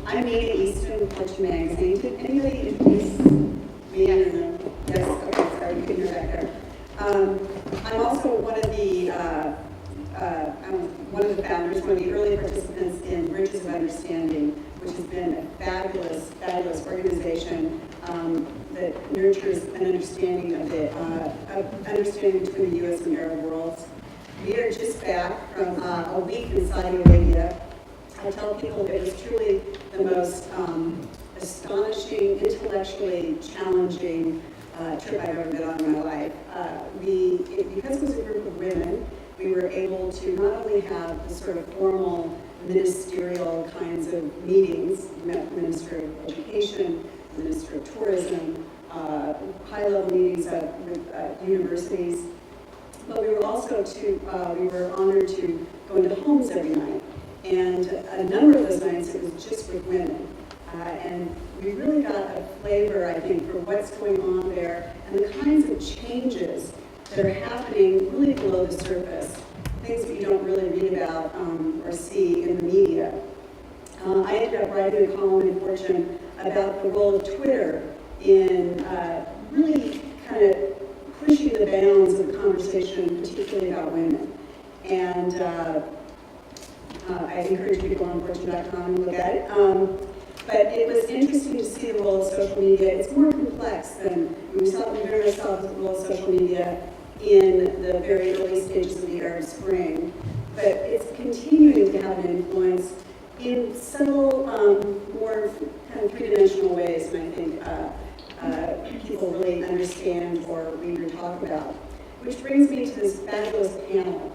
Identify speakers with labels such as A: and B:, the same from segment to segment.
A: I'm Nina Easton, Fortune Magazine. Did anybody introduce me? I don't know. Yes, okay, sorry, you can hear back there. I'm also one of the founders, one of the early participants in Bridges of Understanding, which has been a fabulous, fabulous organization that nurtures an understanding of understanding between the U.S. and Arab worlds. We are just back from a week in Saudi Arabia. I tell people that it was truly the most astonishing, intellectually challenging trip I've ever been on in my life. Because it was a group of women, we were able to not only have the sort of formal ministerial kinds of meetings, Minister of Education, Minister of Tourism, high-level meetings with universities, but we were also we were honored to go into homes every night. And a number of those nights it was just with women. And we really got a flavor, I think, for what's going on there and the kinds of changes that are happening really below the surface, things that you don't really read about or see in the media. I ended up writing a column in Fortune about the role of Twitter in really kind of pushing the bounds of the conversation, particularly about women. And I encourage you to go on Fortune.com and look at it. But it was interesting to see the role of social media. It's more complex than we very much saw the role of social media in the very early stages of the Arab Spring. But it's continuing to have an influence in several more kind of three-dimensional ways, and I think people really understand or read or talk about. Which brings me to this fabulous panel,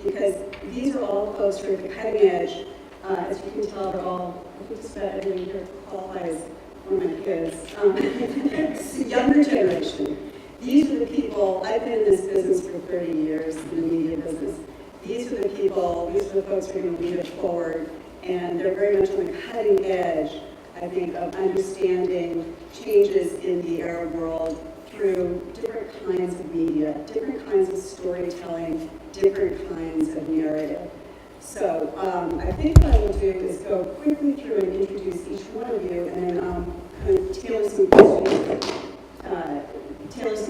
A: because these are all folks who are at the cutting edge. As you can tell, they're all, I think just about everyone here qualifies one of my kids. It's the younger generation. These are the people, I've been in this business for 30 years, in the media business. These are the people, these are the folks who are going to lead it forward, and they're very much on the cutting edge, I think, of understanding changes in the Arab world through different kinds of media, different kinds of storytelling, different kinds of narrative. So I think what I will do is go quickly through and introduce each one of you, and then kind of tailor some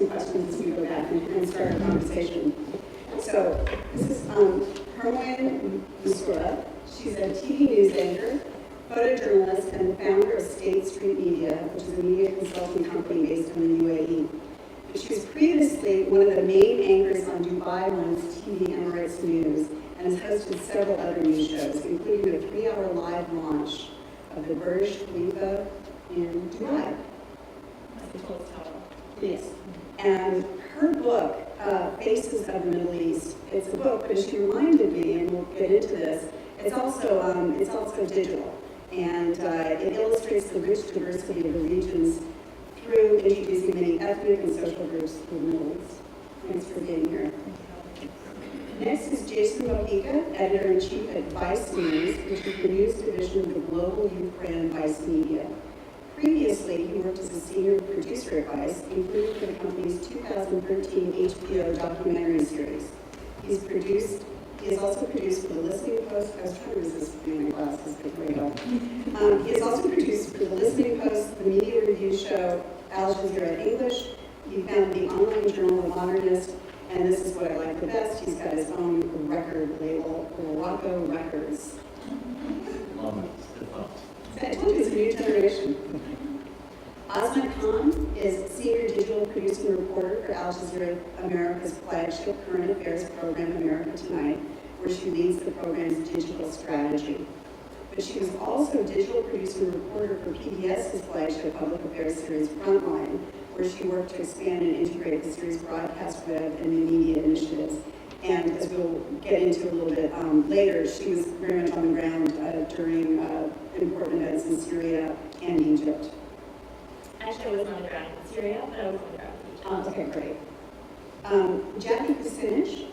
A: questions as we go back and start a conversation. So this is Hermione Muscura. She's a TV news anchor, photojournalist, and the founder of State Street Media, which is a media consulting company based in the UAE. She was previously one of the main anchors on Dubai One's TV Emirates News, and has hosted several other news shows, including a 3-hour live launch of the Burj Khalifa in Dubai.
B: That's the tallest tower.
A: Yes. And her book, Faces of the Middle East, it's a book, but she reminded me, and we'll get into this, it's also digital. And it illustrates the rich diversity of the regions through introducing many ethnic and social groups to the Middle East. Thanks for being here. Next is Jason Mojica, editor-in-chief at Vice News, which is the news division of the global youth brand Vice Media. Previously, he worked as a senior producer at Vice, including for the company's 2013 HBO documentary series. He has also produced for the Listening Post. I was trying to resist putting my glasses, but here we go. He has also produced for the Listening Post, the media review show Al Jazeera English. He founded the online journal The Modernist, and this is what I like the best. He's got his own record label, Morocco Records. I told you it's a new generation. Azmat Khan is senior digital producer and reporter for Al Jazeera America's flagship current affairs program, America Tonight, where she leads the program's digital strategy. But she was also digital producer and reporter for PBS's flagship public affairs series, Frontline, where she worked to expand and integrate the series' broadcast web and new media initiatives. And as we'll get into a little bit later, she was very much on the ground during important events in Syria and Egypt.
B: Actually, I wasn't on the ground in Syria, but I was on the ground in Egypt.
A: Okay, great. Jackie Kucinich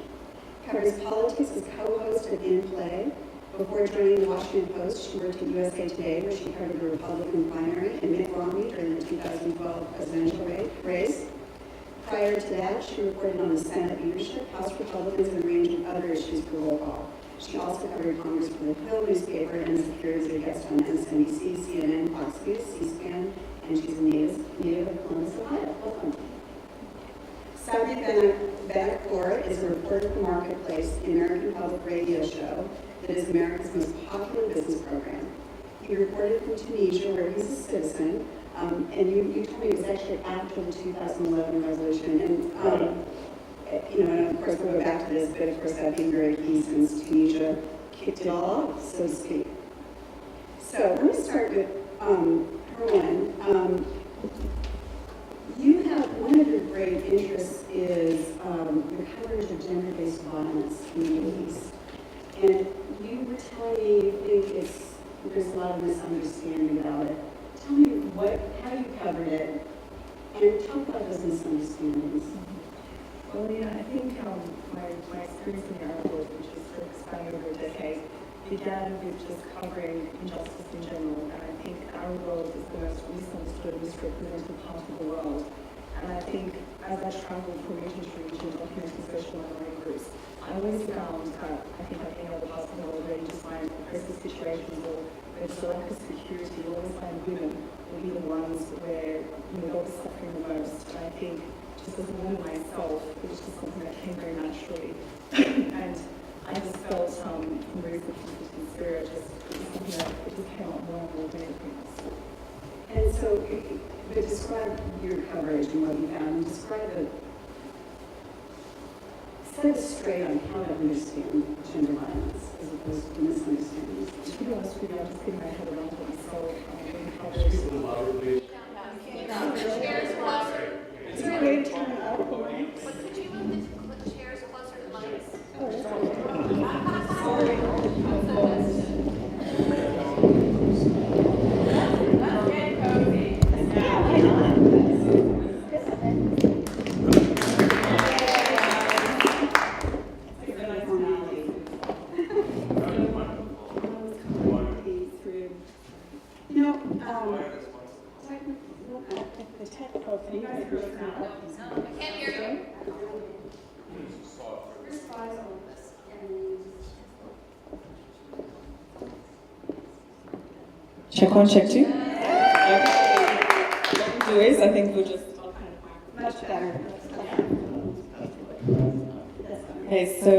A: covers politics as co-host of In Play. Before joining the Washington Post, she worked at USA Today, where she covered the Republican primary and Mitt Romney during the 2012 presidential race. Prior to that, she reported on the Senate leadership, House Republicans, and a range of other issues for roll call. She also covered Congress for the Hill newspaper and has appeared as a guest on MSNBC, CNN, Fox News, C-SPAN, and she's a native of Columbus, Ohio. Welcome. Sabri Ben-Achour is a reporter for Marketplace, the American public radio show that is America's most popular business program. He reported from Tunisia, where he's a citizen, and you told me it was actually after the 2011 resolution. And and of course we'll go back to this, but of course I've been very key since Tunisia kicked it all off, so to speak. So let me start with Herwan. You have, one of your great interests is the coverage of gender-based violence in the Middle East. And you were telling me you think there's a lot of misunderstanding about it. Tell me how you covered it, and talk about those misunderstandings.
C: Well, yeah, I think my experience in the Arab world, which is sort of spanning over a decade, began with just covering injustice in general. And I think the Arab world is the most misunderstood and misrepresented part of the world. And I think as I traveled from region to region documenting social minority groups, I always found that, I think like any other parts of the world where you just find oppressive situations or there's a lack of security, you always find women will be the ones where they'll be suffering the most. And I think just as a woman myself, it was just something that came very naturally. And I just felt from the reason in spirit, it was something that it just came up more and more than anything else.
A: And so, but describe your coverage and what you found, and describe it, set us straight on how to understand gender violence as opposed to misunderstandings.
C: To be honest with you, I'm just getting my head around it myself.
A: Is there a way to turn it up?
D: Could you move the chairs closer to the mic?
A: Oh, that's all. Sorry.
D: Let's get cozy.
A: Yeah, why not? The technical thing.
D: I can't hear you.
C: Check one, check two. Okay. What we'll do is, I think we'll just...
A: Much better.
C: Okay, so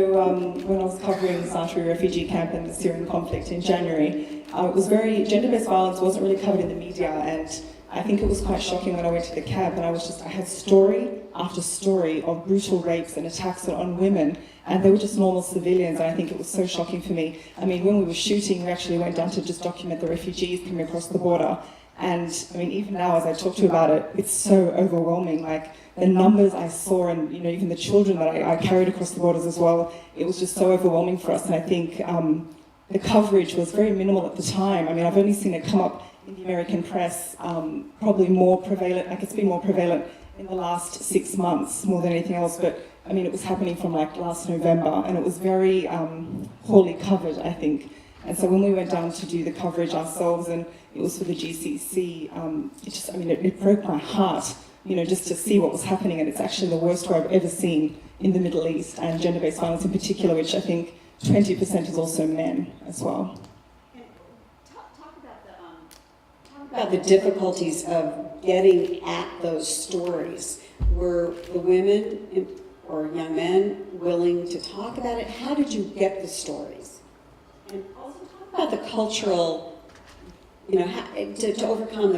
C: when I was covering the Santori refugee camp and the Syrian conflict in January, it was gender-based violence wasn't really covered in the media, and I think it was quite shocking when I went to the camp and I had story after story of brutal rapes and attacks on women, and they were just normal civilians, and I think it was so shocking for me. I mean, when we were shooting, we actually went down to just document the refugees coming across the border, and I mean, even now as I talk to you about it, it's so overwhelming. Like, the numbers I saw, and even the children that I carried across the borders as well, it was just so overwhelming for us, and I think the coverage was very minimal at the time. I mean, I've only seen it come up in the American press, probably more prevalent, like it's been more prevalent in the last 6 months more than anything else, but I mean, it was happening from like last November, and it was very poorly covered, I think. And so when we went down to do the coverage ourselves, and it was for the GCC, it broke my heart, just to see what was happening, and it's actually the worst war I've ever seen in the Middle East, and gender-based violence in particular, which I think 20% is also men as well.
E: About the difficulties of getting at those stories. Were the women or young men willing to talk about it? How did you get the stories? And also talk about the cultural, to overcome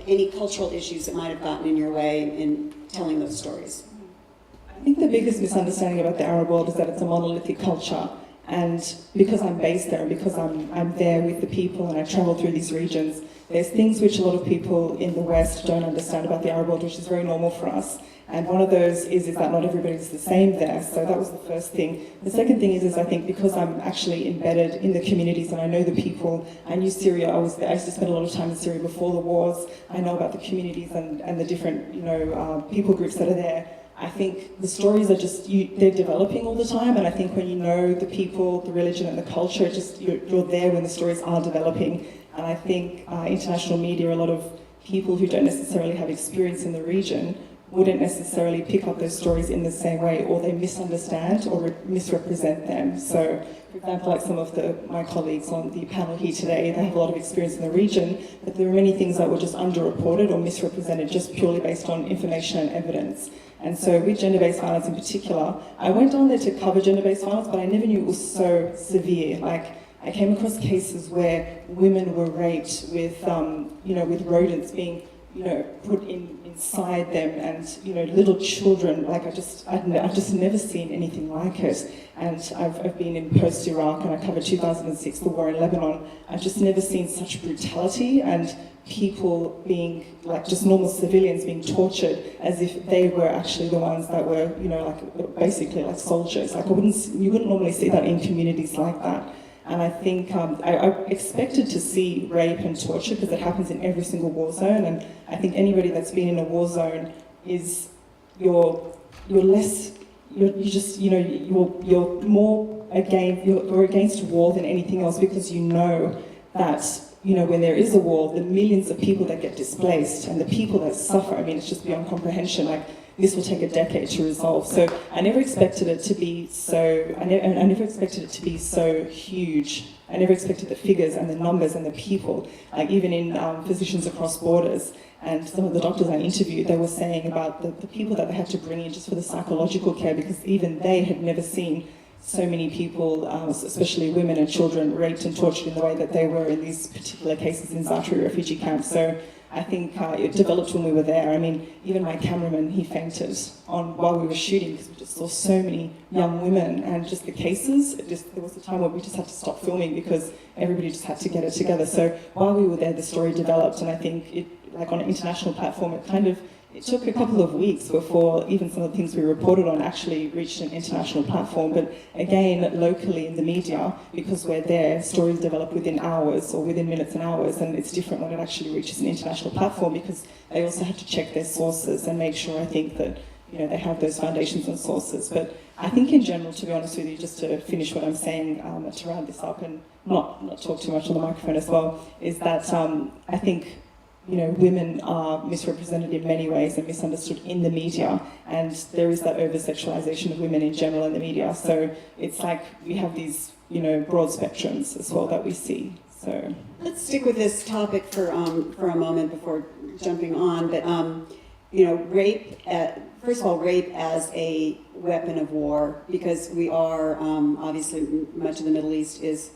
E: any cultural issues that might have gotten in your way in telling those stories.
C: I think the biggest misunderstanding about the Arab world is that it's a monolithic culture. And because I'm based there, and because I'm there with the people and I travel through these regions, there's things which a lot of people in the West don't understand about the Arab world, which is very normal for us. And one of those is that not everybody's the same there. So that was the first thing. The second thing is I think because I'm actually embedded in the communities and I know the people, I knew Syria, I used to spend a lot of time in Syria before the wars. I know about the communities and the different, people groups that are there. I think the stories are they're developing all the time, and I think when you know the people, the religion and the culture, you're there when the stories are developing. And I think international media, a lot of people who don't necessarily have experience in the region wouldn't necessarily pick up those stories in the same way, or they misunderstand or misrepresent them. So, for example, like some of my colleagues on the panel here today, they have a lot of experience in the region, but there are many things that were just underreported or misrepresented just purely based on information and evidence. And so with gender-based violence in particular, I went on there to cover gender-based violence, but I never knew it was so severe. Like, I came across cases where women were raped with, with rodents being, put inside them, and little children. Like, I've just never seen anything like it. And I've been in post-Iraq, and I covered 2006, the war in Lebanon. I've just never seen such brutality, and people being, like, just normal civilians being tortured as if they were actually the ones that were, basically like soldiers. Like, you wouldn't normally see that in communities like that. And I think I expected to see rape and torture because it happens in every single war zone. And I think anybody that's been in a war zone is you're more against war than anything else, because you know that when there is a war, the millions of people that get displaced and the people that suffer, I mean, it's just beyond comprehension. Like, this will take a decade to resolve. So I never expected it to be so, I never expected it to be so huge. I never expected the figures and the numbers and the people. Like, even in Physicians Across Borders, and some of the doctors I interviewed, they were saying about the people that they had to bring in just for the psychological care, because even they had never seen so many people, especially women and children, raped and tortured in the way that they were in these particular cases in Zaatari refugee camps. So I think it developed when we were there. I mean, even my cameraman, he fainted while we were shooting, because we just saw so many young women, and just the cases, there was a time where we just had to stop filming because everybody just had to get it together. So while we were there, the story developed, and I think like on an international platform, it took a couple of weeks before even some of the things we reported on actually reached an international platform. But again, locally in the media, because we're there, stories develop within hours or within minutes and hours, and it's different when it actually reaches an international platform, because they also have to check their sources and make sure, I think, that they have those foundations and sources. But I think in general, to be honest with you, just to finish what I'm saying, to round this up and not talk too much on the microphone as well, is that I think women are misrepresented in many ways and misunderstood in the media, and there is that over-sexualization of women in general in the media. So it's like we have these, broad spectrums as well that we see. So
E: let's stick with this topic for a moment before jumping on. But rape. First of all, rape as a weapon of war, because we are obviously much of the Middle East is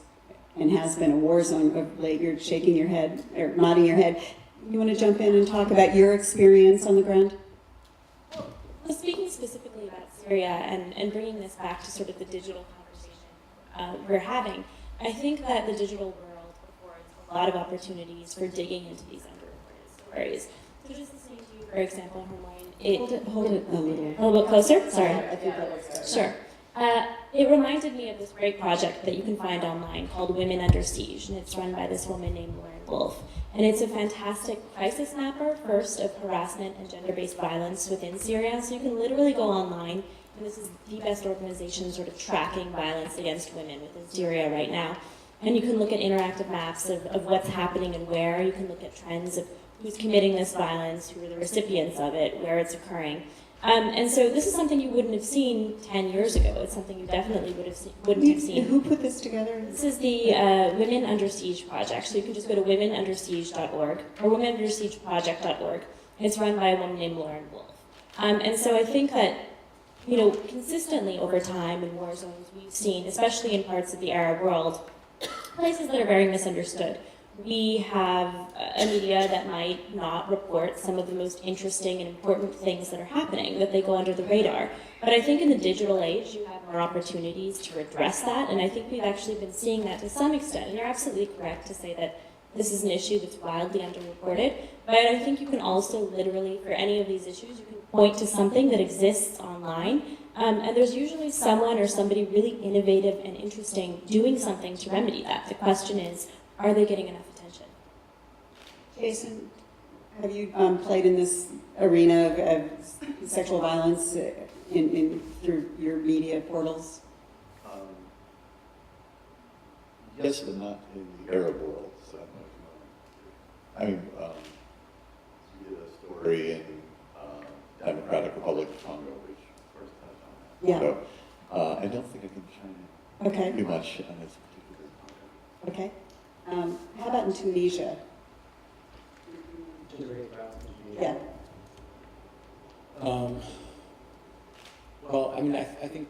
E: and has been a war zone of late. You're shaking your head or nodding your head. You want to jump in and talk about your experience on the ground?
B: Well, speaking specifically about Syria and bringing this back to sort of the digital conversation we're having, I think that the digital world affords a lot of opportunities for digging into these underreported stories. So just listening to you, for example, Hermione,
E: Hold it a
B: little bit closer. Sorry.
E: I think that works better.
B: Sure. It reminded me of this great project that you can find online called Women Under Siege, and it's run by this woman named Lauren Wolf. And it's a fantastic crisis mapper, first, of harassment and gender-based violence within Syria. So you can literally go online, and this is the best organization sort of tracking violence against women within Syria right now. And you can look at interactive maps of what's happening and where. You can look at trends of who's committing this violence, who are the recipients of it, where it's occurring. And so this is something you wouldn't have seen 10 years ago. It's something you definitely wouldn't have seen.
E: Who put this together?
B: This is the Women Under Siege project. So you can just go to womenundersiege.org or womenundersiegeproject.org. It's run by a woman named Lauren Wolf. And so I think that, consistently over time in war zones, we've seen, especially in parts of the Arab world, places that are very misunderstood. We have a media that might not report some of the most interesting and important things that are happening, that they go under the radar. But I think in the digital age, you have more opportunities to address that, and I think we've actually been seeing that to some extent. And you're absolutely correct to say that this is an issue that's wildly underreported, but I think you can also literally, for any of these issues, you can point to something that exists online, and there's usually someone or somebody really innovative and interesting doing something to remedy that. The question is, are they getting enough attention?
E: Jason, have you played in this arena of sexual violence through your media portals?
F: Yes, but not in the Arab world. So I mean, you did a story in Republic of Congo, which of course touched on that.
E: Yeah.
F: So, I don't think I can chime in
E: Okay,
F: too much on this particular project.
E: okay. How about in Tunisia? Yeah.
G: Well, I mean, I think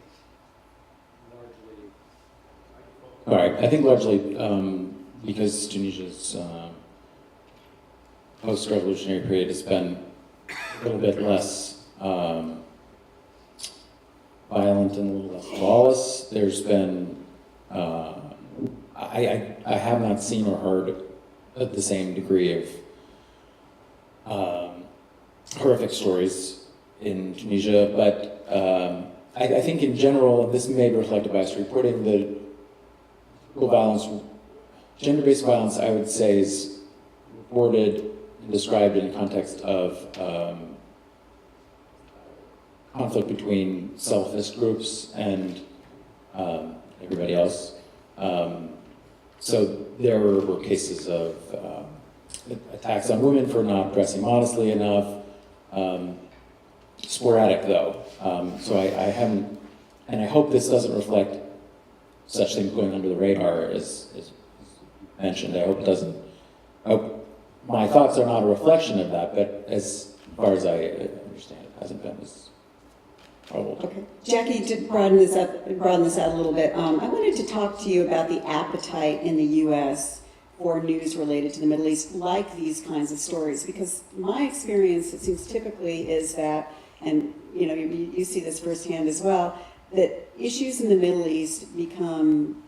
G: largely. I think largely because Tunisia's post-revolutionary period has been a little bit less violent and a little less lawless. There's been I have not seen or heard at the same degree of horrific stories in Tunisia, but I think in general, this may be reflected by us reporting, the violence, gender-based violence, I would say, is reported and described in the context of conflict between self-ist groups and everybody else. So there were cases of attacks on women for not dressing modestly enough. Sporadic though. So I haven't, and I hope this doesn't reflect such things going under the radar as mentioned. I hope it doesn't. I hope my thoughts are not a reflection of that, but as far as I understand, it hasn't been as troubled.
E: Okay. Jackie, to broaden this out a little bit, I wanted to talk to you about the appetite in the U.S. for news related to the Middle East, like these kinds of stories, because my experience, it seems typically, is that, and you know, you see this firsthand as well, that issues in the Middle East become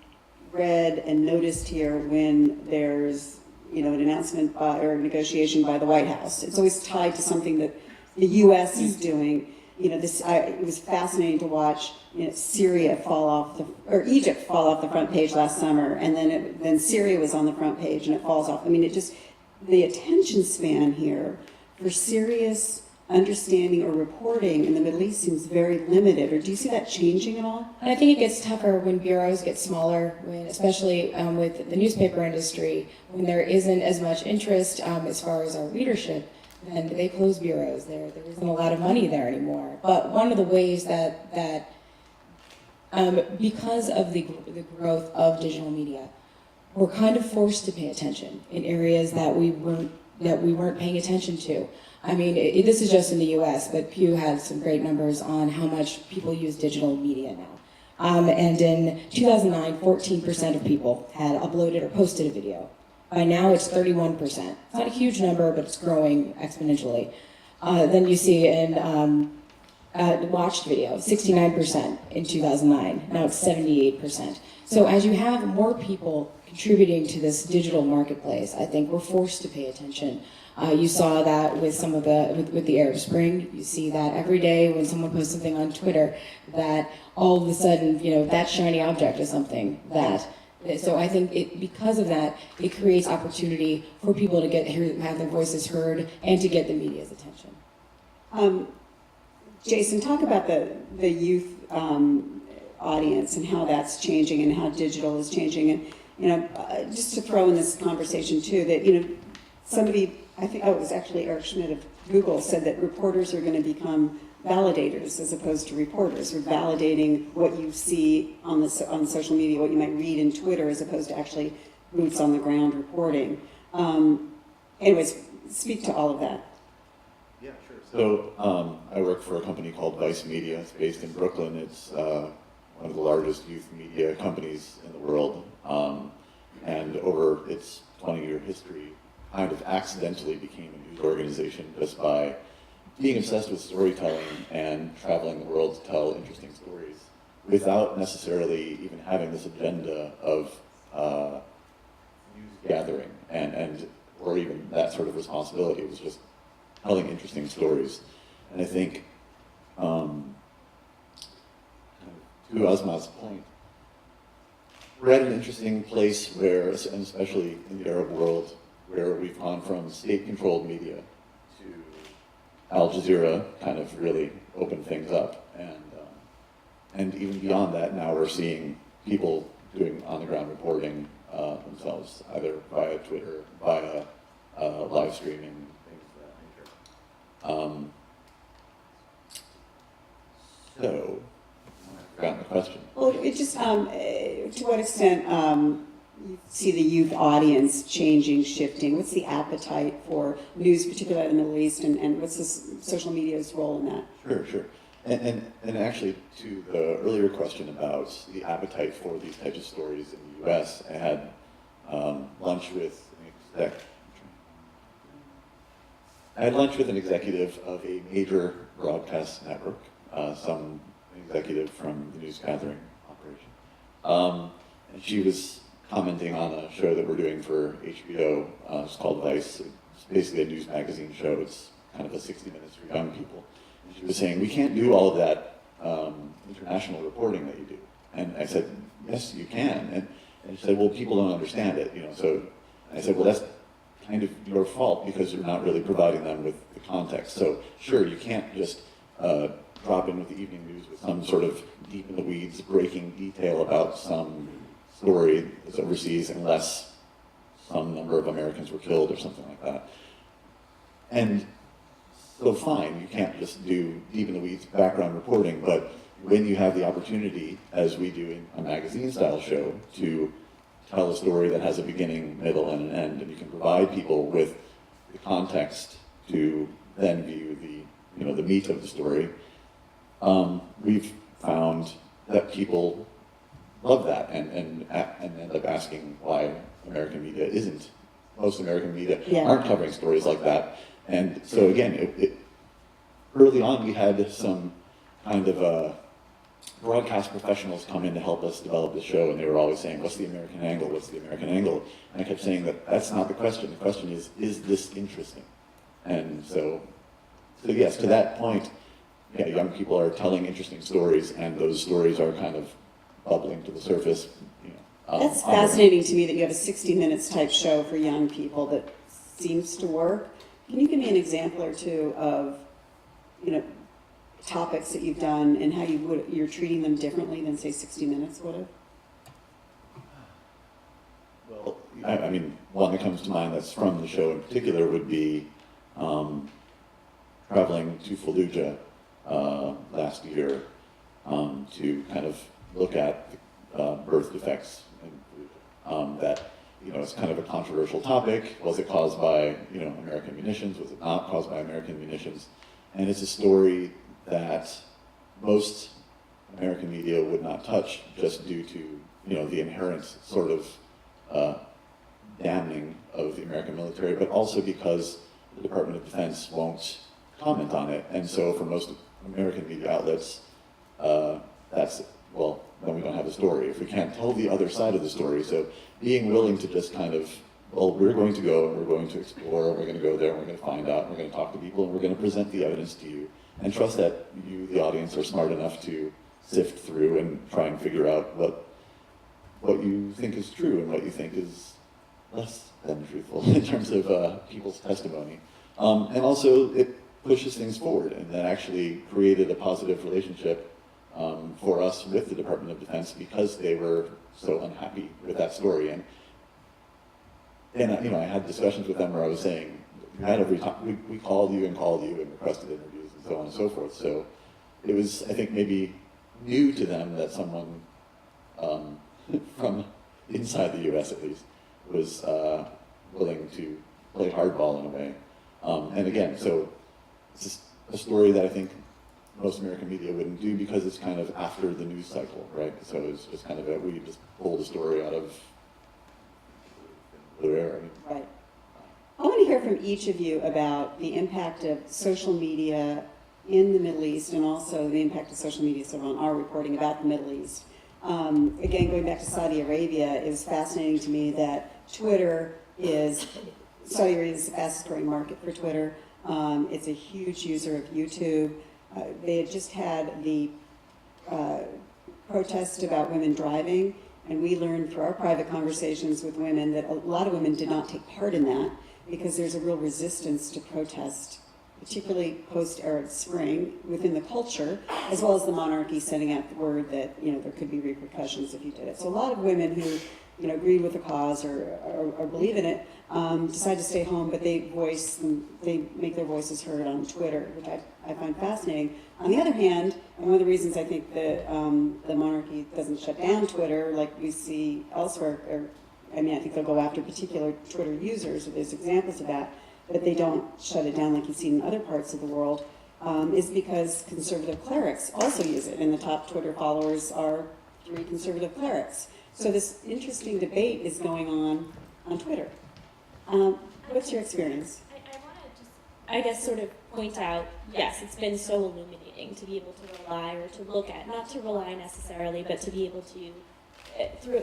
E: read and noticed here when there's, you know, an announcement by, or a negotiation by the White House. It's always tied to something that the U.S. is doing. You know, it was fascinating to watch, you know, Syria fall off or Egypt fall off the front page last summer, and then Syria was on the front page and it falls off. I mean, it just, the attention span here for serious understanding or reporting in the Middle East seems very limited. Or do you see that changing at all?
H: And I think it gets tougher when bureaus get smaller, when, especially with the newspaper industry, when there isn't as much interest as far as our readership, then they close bureaus. There isn't a lot of money there anymore. But one of the ways that because of the growth of digital media, we're kind of forced to pay attention in areas that we weren't paying attention to. I mean, this is just in the U.S., but Pew has some great numbers on how much people use digital media now. And in 2009, 14% of people had uploaded or posted a video. By now, it's 31%. It's not a huge number, but it's growing exponentially. Then you see in watched video, 69% in 2009. Now it's 78%. So as you have more people contributing to this digital marketplace, I think we're forced to pay attention. You saw that with some of with the Arab Spring. You see that every day when someone posts something on Twitter, that all of a sudden, you know, that shiny object is something that. So I think because of that, it creates opportunity for people to have their voices heard and to get the media's attention.
E: Jason, talk about the youth audience and how that's changing and how digital is changing. And you know, just to throw in this conversation too, that you know, somebody, I think it was actually Eric Schmidt of Google, said that reporters are going to become validators as opposed to reporters. We're validating what you see on social media, what you might read in Twitter, as opposed to actually boots on the ground reporting. Anyways, speak to all of that.
F: Yeah, sure. So I work for a company called Vice Media. It's based in Brooklyn. It's one of the largest youth media companies in the world. And over its 20-year history, kind of accidentally became a news organization just by being obsessed with storytelling and traveling the world to tell interesting stories without necessarily even having this agenda of news gathering and or even that sort of responsibility. It was just telling interesting stories. And I think, to Azmat's point, we're at an interesting place where, and especially in the Arab world, where we've gone from state-controlled media to Al Jazeera kind of really opened things up. And even beyond that, now we're seeing people doing on-the-ground reporting themselves, either via Twitter, via live streaming, things of that nature. question.
E: Well, it just, to what extent you see the youth audience changing, shifting? What's the appetite for news, particularly in the Middle East, and what's this social media's role in that?
F: Sure. And actually, to the earlier question about the appetite for these types of stories in the U.S., I had lunch with an executive of a major broadcast network, some executive from the news gathering operation, and she was commenting on a show that we're doing for HBO. It's called Vice. It's basically a news magazine show. It's kind of a 60 Minutes for young people. And she was saying, we can't do all of that international reporting that you do. And I said, yes, you can. And she said, well, people don't understand it. So I said, well, that's kind of your fault because you're not really providing them with the context. So sure, you can't just drop in with the evening news with some sort of deep in the weeds breaking detail about some story that's overseas unless some number of Americans were killed or something like that. And so fine, you can't just do deep in the weeds background reporting, but when you have the opportunity, as we do in a magazine style show, to tell a story that has a beginning, middle, and an end, and you can provide people with the context to then view the meat of the story, we've found that people love that and end up asking why American media isn't. Most American media aren't covering stories like that. And so again, early on we had some kind of broadcast professionals come in to help us develop the show, and they were always saying, what's the American angle? What's the American angle? And I kept saying that that's not the question. The question is this interesting? And so yes, to that point, young people are telling interesting stories, and those stories are kind of bubbling to the surface.
E: That's fascinating to me that you have a 60 Minutes type show for young people that seems to work. Can you give me an example or two of, topics that you've done and how you're treating them differently than, say, 60 Minutes would have?
F: Well, I mean, one that comes to mind that's from the show in particular would be traveling to Fallujah last year to kind of look at birth defects in Fallujah. That it's kind of a controversial topic. Was it caused by American munitions? Was it not caused by American munitions? And it's a story that most American media would not touch just due to the inherent sort of damning of the American military, but also because the Department of Defense won't comment on it. And so for most American media outlets, then we don't have a story if we can't tell the other side of the story. So being willing to just kind of, we're going to go and we're going to explore, and we're going to go there and we're going to find out, and we're going to talk to people, and we're going to present the evidence to you, and trust that you, the audience, are smart enough to sift through and try and figure out what you think is true and what you think is less than truthful in terms of people's testimony. And also, it pushes things forward, and that actually created a positive relationship for us with the Department of Defense because they were so unhappy with that story. And I had discussions with them where I was saying, we called you and requested interviews and so on and so forth. So it was, I think, maybe new to them that someone from inside the U.S. at least was willing to play hardball in a way. And again, so it's just a story that I think most American media wouldn't do because it's kind of after the news cycle, right? So it's just kind of we just pulled a story out of the air.
E: Right. I want to hear from each of you about the impact of social media in the Middle East and also the impact of social media sort of on our reporting about the Middle East. Again, going back to Saudi Arabia, it was fascinating to me that Saudi Arabia is the fastest growing market for Twitter. It's a huge user of YouTube. They had just had the protest about women driving, and we learned through our private conversations with women that a lot of women did not take part in that because there's a real resistance to protest, particularly post-Arab Spring within the culture, as well as the monarchy sending out the word that there could be repercussions if you did it. So a lot of women who agreed with the cause or believe in it, decide to stay home, but they make their voices heard on Twitter, which I find fascinating. On the other hand, and one of the reasons I think that the monarchy doesn't shut down Twitter like we see elsewhere, I think they'll go after particular Twitter users, or there's examples of that, but they don't shut it down like you see in other parts of the world, is because conservative clerics also use it, and the top Twitter followers are 3 conservative clerics. So this interesting debate is going on Twitter. What's your experience?
B: I want to just, I guess, sort of point out, yes, it's been so illuminating to be able to rely or to look at, not to rely necessarily, but to be able to,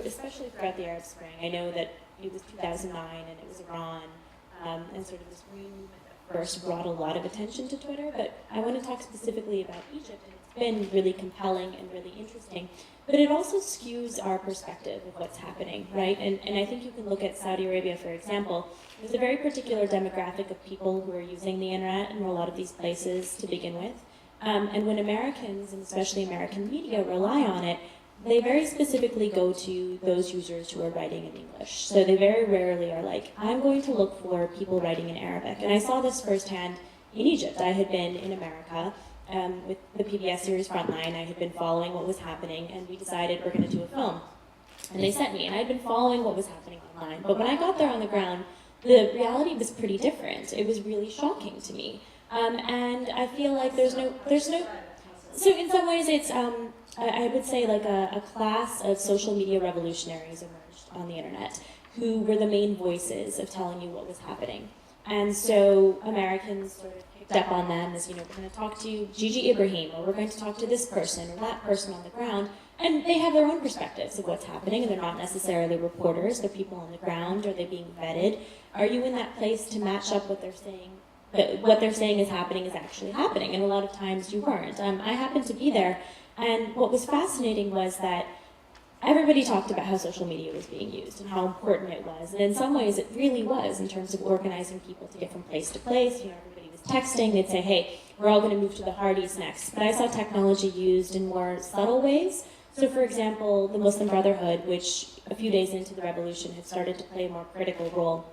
B: especially throughout the Arab Spring. I know that it was 2009 and it was Iran, and sort of this green movement that first brought a lot of attention to Twitter, but I want to talk specifically about Egypt, and it's been really compelling and really interesting. But it also skews our perspective of what's happening, right? And I think you can look at Saudi Arabia, for example. There's a very particular demographic of people who are using the internet in a lot of these places to begin with. And when Americans, and especially American media, rely on it, they very specifically go to those users who are writing in English. So they very rarely are like, I'm going to look for people writing in Arabic. And I saw this firsthand in Egypt. I had been in America with the PBS series Frontline. I had been following what was happening, and we decided we're going to do a film. And they sent me, and I'd been following what was happening online. But when I got there on the ground, the reality was pretty different. It was really shocking to me. And I feel like there's no, so in some ways it's, I would say like a class of social media revolutionaries emerged on the internet who were the main voices of telling you what was happening. And so Americans sort of picked up on them as, we're going to talk to Gigi Ibrahim, or we're going to talk to this person or that person on the ground. And they have their own perspectives of what's happening, and they're not necessarily reporters, they're people on the ground. Are they being vetted? Are you in that place to match up what they're saying? What they're saying is happening is actually happening, and a lot of times you weren't. I happened to be there, and what was fascinating was that everybody talked about how social media was being used and how important it was, and in some ways it really was in terms of organizing people to get from place to place. Everybody was texting, they'd say, hey, we're all going to move to the Hardys next. But I saw technology used in more subtle ways. So for example, the Muslim Brotherhood, which a few days into the revolution had started to play a more critical role,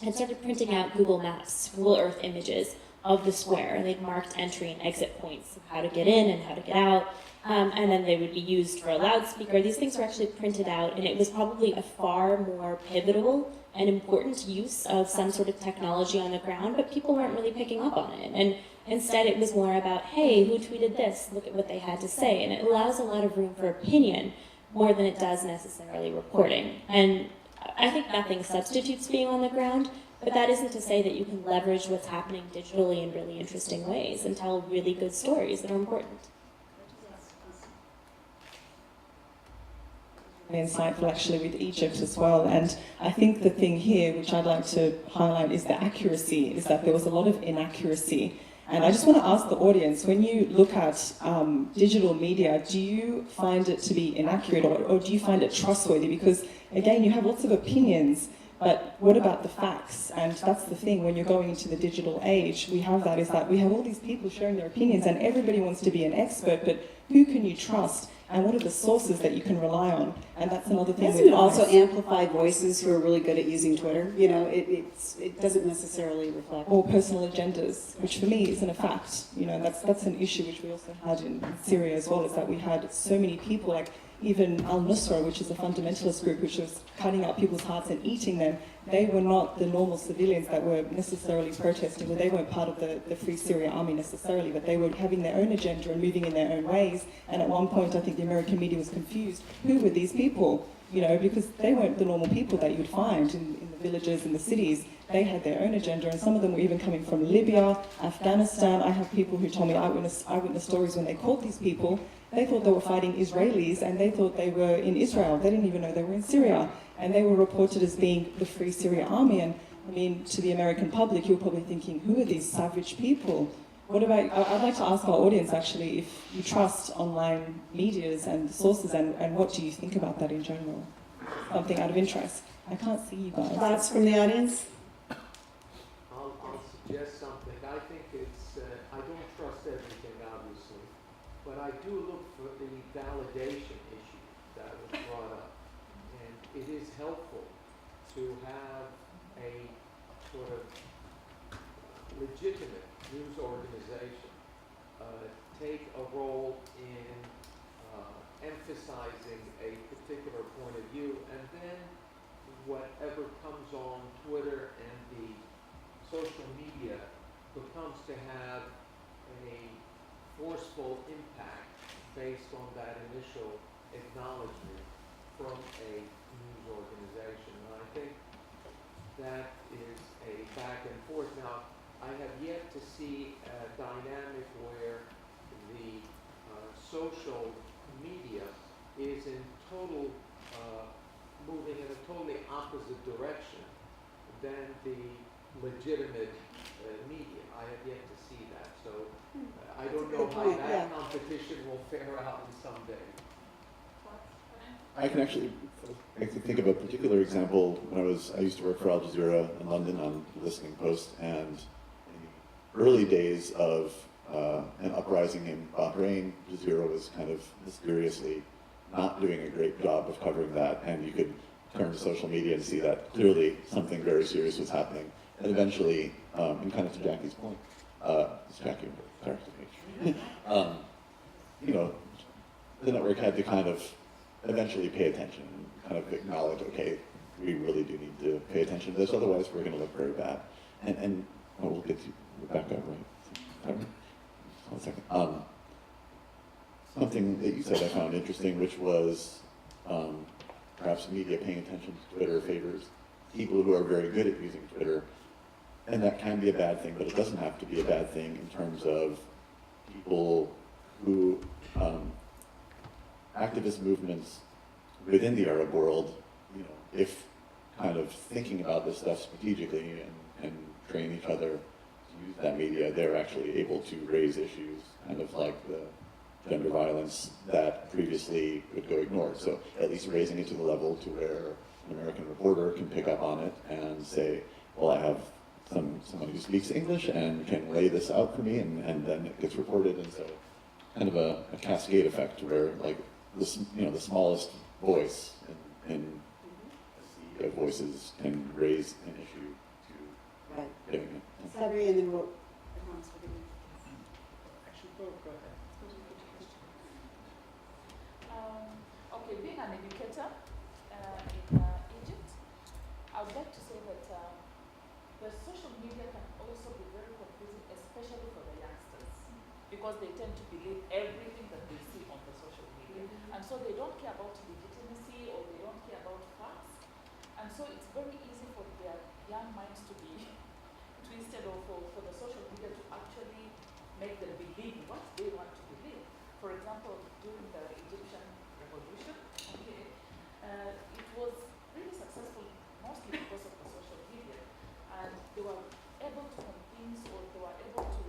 B: had started printing out Google Maps, Google Earth images of the square, and they'd marked entry and exit points of how to get in and how to get out, and then they would be used for a loudspeaker. These things were actually printed out, and it was probably a far more pivotal and important use of some sort of technology on the ground, but people weren't really picking up on it. And instead it was more about, hey, who tweeted this? Look at what they had to say. And it allows a lot of room for opinion more than it does necessarily reporting. And I think nothing substitutes being on the ground, but that isn't to say that you can leverage what's happening digitally in really interesting ways and tell really good stories that are important.
C: Insightful actually with Egypt as well, and I think the thing here which I'd like to highlight is the accuracy, is that there was a lot of inaccuracy. And I just want to ask the audience, when you look at digital media, do you find it to be inaccurate, or do you find it trustworthy? Because again, you have lots of opinions, but what about the facts? And that's the thing, when you're going into the digital age, we have that, is that we have all these people sharing their opinions, and everybody wants to be an expert, but who can you trust? And what are the sources that you can rely on? And that's another thing.
E: Doesn't it also amplify voices who are really good at using Twitter? It doesn't necessarily reflect.
C: Or personal agendas, which for me isn't a fact. That's an issue which we also had in Syria as well, is that we had so many people, like even Al-Nusra, which is a fundamentalist group, which was cutting out people's hearts and eating them. They were not the normal civilians that were necessarily protesting, or they weren't part of the Free Syria Army necessarily, but they were having their own agenda and moving in their own ways. And at one point, I think the American media was confused. Who were these people? Because they weren't the normal people that you would find in the villages and the cities. They had their own agenda, and some of them were even coming from Libya, Afghanistan. I have people who told me eyewitness stories when they caught these people. They thought they were fighting Israelis, and they thought they were in Israel. They didn't even know they were in Syria. And they were reported as being the Free Syria Army. And I mean, to the American public, you're probably thinking, who are these savage people? What about, I'd like to ask our audience actually, if you trust online medias and sources, and what do you think about that in general? Something out of interest. I can't see you guys.
E: Thoughts from the audience?
I: I'll suggest something. I think I don't trust everything, obviously, but I do look for the validation issue that was brought up. And it is helpful to have a sort of legitimate news organization take a role in emphasizing a particular point of view, and then whatever comes on Twitter and the social media becomes to have a forceful impact based on that initial acknowledgement from a news organization. And I think that is a back and forth. Now, I have yet to see a dynamic where the social media is in total, moving in a totally opposite direction than the legitimate media. I have yet to see that. So I don't know how that competition will fare out in some day.
F: I can think of a particular example. When I used to work for Al Jazeera in London on the Listening Post, and in the early days of an uprising in Bahrain, Jazeera was kind of mysteriously not doing a great job of covering that, and you could turn to social media and see that clearly something very serious was happening. And eventually, and kind of to Jackie's point, it's Jackie, you know, the network had to kind of eventually pay attention and kind of acknowledge, okay, we really do need to pay attention to this, otherwise we're going to look very bad. And we'll get to Rebecca, right? 1 second. Something that you said I found interesting, which was perhaps media paying attention to Twitter favors people who are very good at using Twitter. And that can be a bad thing, but it doesn't have to be a bad thing in terms of people who, activist movements within the Arab world, you know, if kind of thinking about this stuff strategically and train each other to use that media, they're actually able to raise issues kind of like the gender violence that previously would go ignored. So at least raising it to the level to where an American reporter can pick up on it and say, well, I have somebody who speaks English and can lay this out for me, and then it gets reported. And so kind of a cascade effect where like this, you know, the smallest voice in a sea of voices can raise an issue to getting it.
E: Sabri, and then we'll.
J: Actually, go ahead. Okay, being an educator in Egypt, I would like to say that the social media can also be very confusing, especially for the youngsters, because they tend to believe everything that they see on the social media. And so they don't care about legitimacy, or they don't care about facts. And so it's very easy for their young minds to be twisted, or for the social media to actually make them believe what they want to believe. For example, during the Egyptian revolution, okay, it was really successful mostly because of the social media. And they were able to convince, or they were able to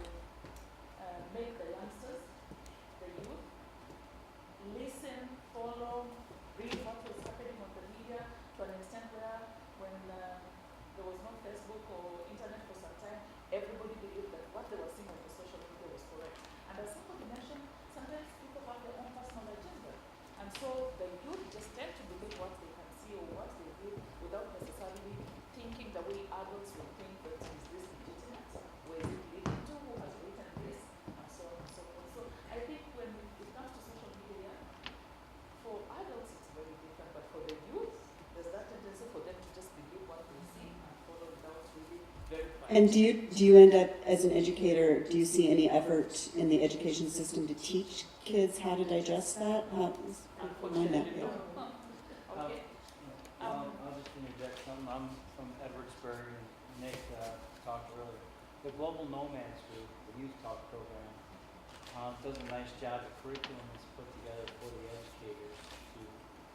J: make the youngsters, the youth, listen, follow, read what was happening on the media, to an extent where when there was no Facebook or internet for some time, everybody believed that what they were seeing on the social media was correct. And as somebody mentioned, sometimes people have their own personal agenda. And so the youth just tend to believe what they can see or what they read without necessarily thinking the way adults will think that is this legitimate, where is it leading to, who has written this, and so on and so forth. So I think when it comes to social media, for adults it's very different, but for the youth, there's that tendency for them to just believe what they see and follow without really verifying.
E: And do you end up, as an educator, do you see any effort in the education system to teach kids how to digest that?
J: Unfortunately, no. Okay.
K: I'll just interject something. I'm from Edwardsburg, and Nick talked earlier. The Global Nomads Group, the youth talk program, does a nice job. The curriculum is put together for the educators.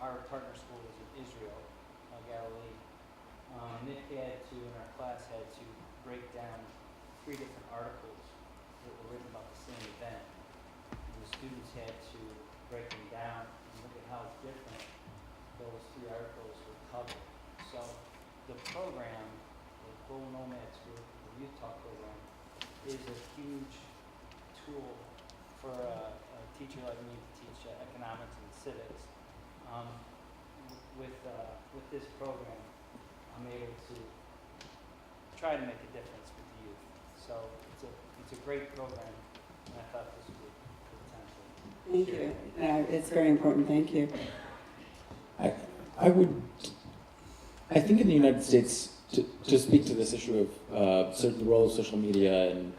K: Our partner school is in Israel, Galilee. Nick in our class had to break down 3 different articles that were written about the same event. And the students had to break them down and look at how different those 3 articles were covered. So the program, the Global Nomads Group, the Youth Talk program, is a huge tool for a teacher like me to teach economics and civics. with this program, I'm able to try to make a difference with the youth. So it's a great program, and I thought this would be potential.
E: Thank you. It's very important. Thank you.
G: I think in the United States, to speak to this issue of sort of the role of social media and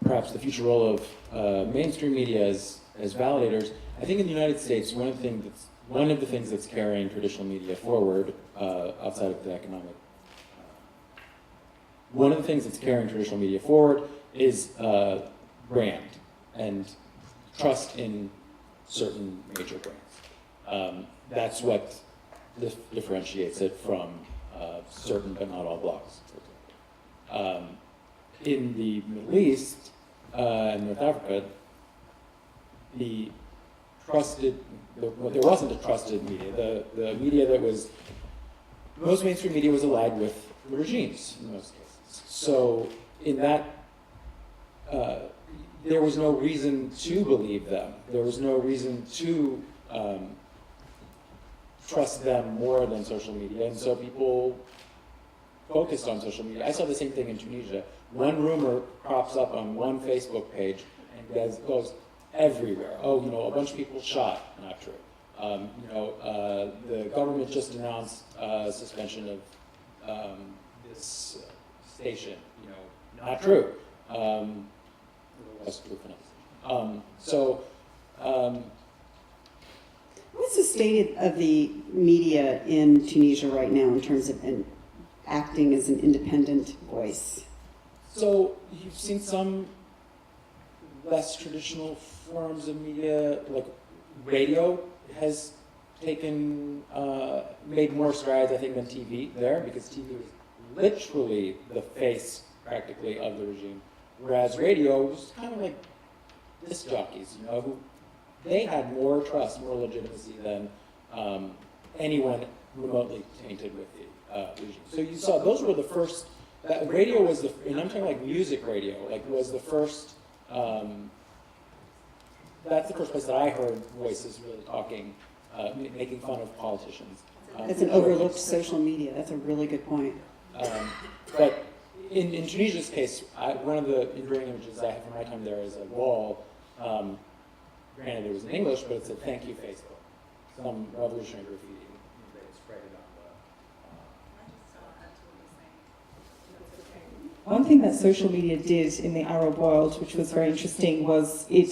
G: perhaps the future role of mainstream media as validators, I think in the United States, one of the things that's carrying traditional media forward, outside of the economic, one of the things that's carrying traditional media forward is brand and trust in certain major brands. That's what differentiates it from certain but not all blogs. In the Middle East and North Africa, there wasn't a trusted media. The media that was, most mainstream media was allied with the regimes in most cases. So in that, there was no reason to believe them. There was no reason to trust them more than social media, and so people focused on social media. I saw the same thing in Tunisia. One rumor crops up on one Facebook page and goes everywhere. Oh, a bunch of people shot. Not true. The government just announced suspension of this station. Not true. That's true for now.
E: What's the state of the media in Tunisia right now in terms of acting as an independent voice?
G: So you've seen some less traditional forms of media, like radio has made more strides, I think, than TV there, because TV was literally the face, practically, of the regime, whereas radio was kind of like disc jockeys, who they had more trust, more legitimacy than anyone remotely tainted with the regime. So you saw those were the first. That radio was and I'm talking like music radio, was the first. That's the first place that I heard voices really talking, making fun of politicians.
E: It's an overlooked social media. That's a really good point.
G: But in Tunisia's case, one of the enduring images I have from my time there is a wall. Granted, it was in English, but it said, "Thank you, Facebook." Some revolutionary graffiti. They spread it on
C: One thing that social media did in the Arab world, which was very interesting, was it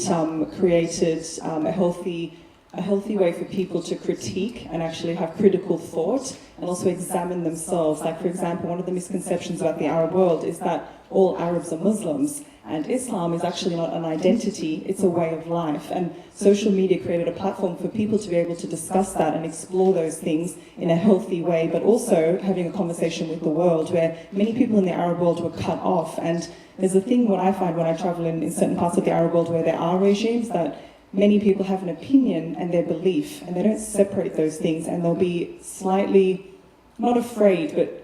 C: created a healthy way for people to critique and actually have critical thought and also examine themselves. Like, for example, one of the misconceptions about the Arab world is that all Arabs are Muslims, and Islam is actually not an identity, it's a way of life. And social media created a platform for people to be able to discuss that and explore those things in a healthy way, but also having a conversation with the world, where many people in the Arab world were cut off. And there's a thing, what I find when I travel in certain parts of the Arab world where there are regimes, that many people have an opinion and their belief, and they don't separate those things, and they'll be slightly, not afraid, but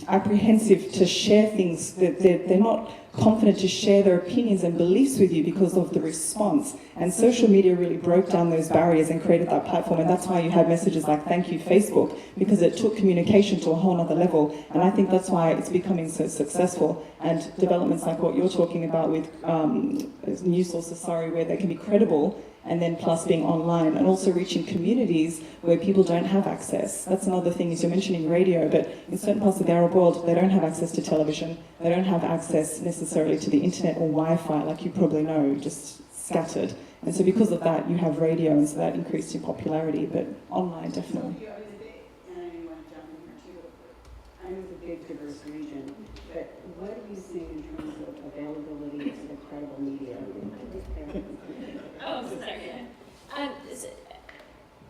C: apprehensive to share things. They're not confident to share their opinions and beliefs with you because of the response. And social media really broke down those barriers and created that platform, and that's why you have messages like "Thank you, Facebook," because it took communication to a whole other level. And I think that's why it's becoming so successful. And developments like what you're talking about with news sources, where they can be credible, and then plus being online and also reaching communities where people don't have access. That's another thing, is you're mentioning radio, but in certain parts of the Arab world, they don't have access to television. They don't have access necessarily to the internet or Wi-Fi, like you probably know, just scattered. And so because of that, you have radio, and so that increased in popularity, but online, definitely.
A: And I didn't want to jump in here too. I know it's a big, diverse region, but what are you seeing in terms of availability of credible media?
B: Oh, sorry.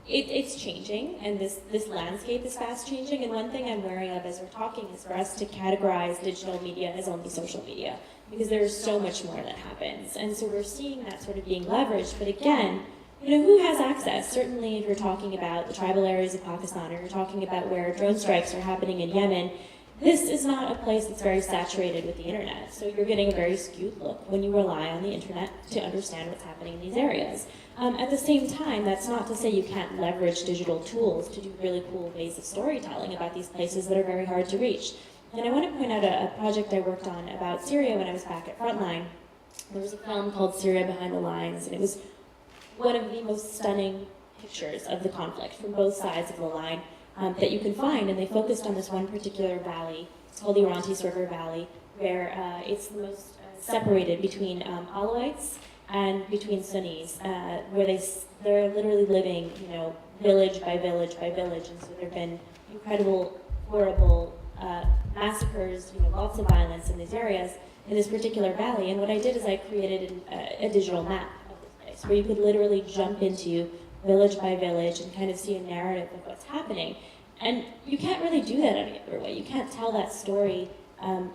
B: It's changing, and this landscape is fast changing. And one thing I'm wary of as we're talking is for us to categorize digital media as only social media, because there's so much more that happens. And so we're seeing that sort of being leveraged. But again, who has access? Certainly, if you're talking about the tribal areas of Pakistan, or you're talking about where drone strikes are happening in Yemen, This is not a place that's very saturated with the internet, so you're getting a very skewed look when you rely on the internet to understand what's happening in these areas. At the same time, that's not to say you can't leverage digital tools to do really cool ways of storytelling about these places that are very hard to reach. And I want to point out a project I worked on about Syria when I was back at Frontline. There was a film called Syria Behind the Lines, and it was one of the most stunning pictures of the conflict from both sides of the line that you can find, and they focused on this one particular valley. It's called the Orontes River Valley, where it's the most separated between Alawites and between Sunnis, where they're literally living, village by village by village, and so there have been incredible, horrible massacres, lots of violence in these areas, in this particular valley. And what I did is I created a digital map of this place, where you could literally jump into village by village and kind of see a narrative of what's happening. And you can't really do that any other way. You can't tell that story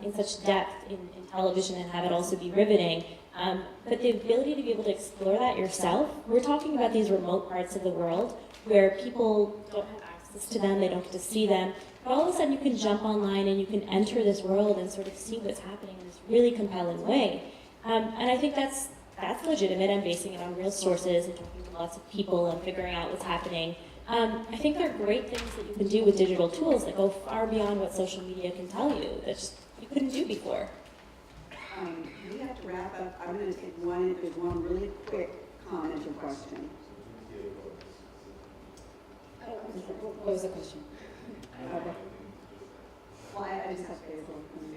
B: in such depth in television and have it also be riveting. But the ability to be able to explore that yourself, we're talking about these remote parts of the world where people don't have access to them, they don't get to see them, but all of a sudden you can jump online and you can enter this world and sort of see what's happening in this really compelling way. And I think that's legitimate. I'm basing it on real sources and talking to lots of people and figuring out what's happening. I think there are great things that you can do with digital tools that go far beyond what social media can tell you that just you couldn't do before.
A: We have to wrap up. I'm going to take one really quick comment or question.
H: What was the question?
A: Well, I just have to say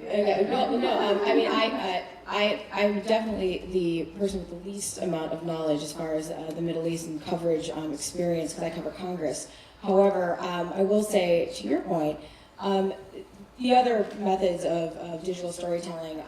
H: Okay, I mean, I'm definitely the person with the least amount of knowledge as far as the Middle East and coverage experience, because I cover Congress. However, I will say, to your point, the other methods of digital storytelling,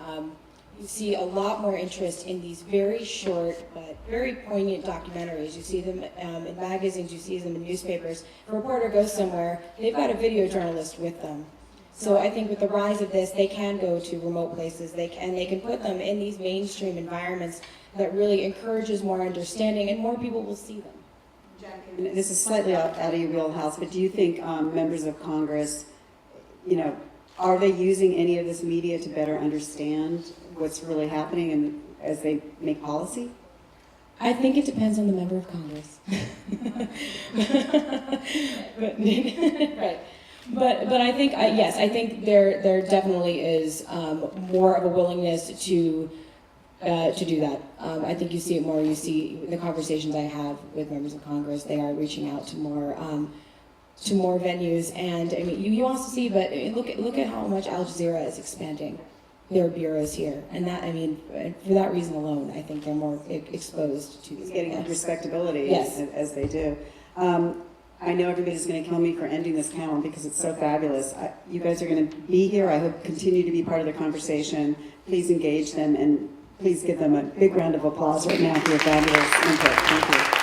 H: you see a lot more interest in these very short but very poignant documentaries. You see them in magazines, you see them in newspapers. A reporter goes somewhere, they've got a video journalist with them. So I think with the rise of this, they can go to remote places, they can put them in these mainstream environments that really encourages more understanding, and more people will see them.
E: And this is slightly out of your wheelhouse, but do you think members of Congress, are they using any of this media to better understand what's really happening and as they make policy?
H: I think it depends on the member of Congress. Right. But I think, yes, I think there definitely is more of a willingness to do that. I think you see it more. You see the conversations I have with members of Congress. They are reaching out to more venues, and I mean, you also see. But look at how much Al Jazeera is expanding their bureaus here, and that, I mean, for that reason alone, I think they're more exposed to
E: getting respectability,
H: yes,
E: as they do. I know everybody's going to kill me for ending this panel because it's so fabulous. You guys are going to be here. I hope continue to be part of the conversation. Please engage them, and please give them a big round of applause right now for your fabulous input. Thank you.